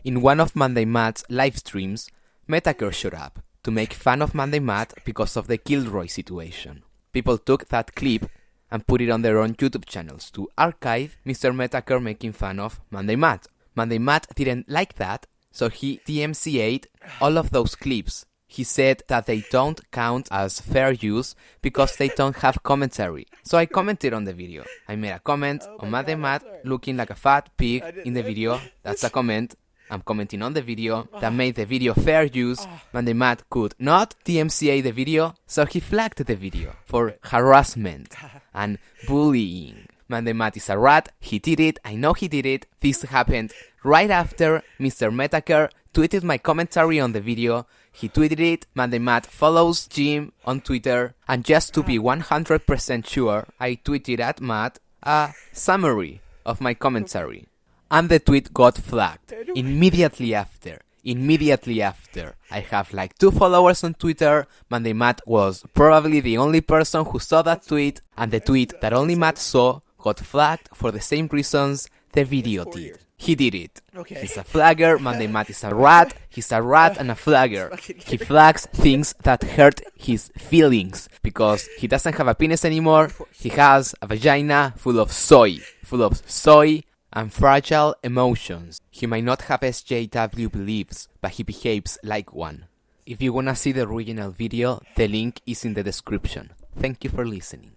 In one of Monday Matt's live streams, Metaker showed up to make fun of Monday Matt because of the Kilroy situation. People took that clip and put it on their own YouTube channels to archive Mr. Metaker making fun of Monday Matt. Monday Matt didn't like that, so he DMCA'd all of those clips. He said that they don't count as fair use because they don't have commentary. So I commented on the video. I made a comment on Monday Matt looking like a fat pig in the video. That's a comment. I'm commenting on the video that made the video fair use. Monday Matt could not DMCA the video, so he flagged the video for harassment and bullying. Monday Matt is a rat. He did it. I know he did it. This happened right after Mr. Metaker tweeted my commentary on the video. He tweeted it. Monday Matt follows Jim on Twitter. And just to be 100% sure, I tweeted at Matt a summary of my commentary. And the tweet got flagged immediately after. I have like 2 followers on Twitter. Monday Matt was probably the only person who saw that tweet. And the tweet that only Matt saw got flagged for the same reasons the video did. He did it. Okay. He's a flagger. Monday Matt is a rat. He's a rat and a flagger. He flags things that hurt his feelings because he doesn't have a penis anymore. He has a vagina full of soy and fragile emotions. He might not have SJW beliefs, but he behaves like one. If you wanna see the original video, the link is in the description. Thank you for listening.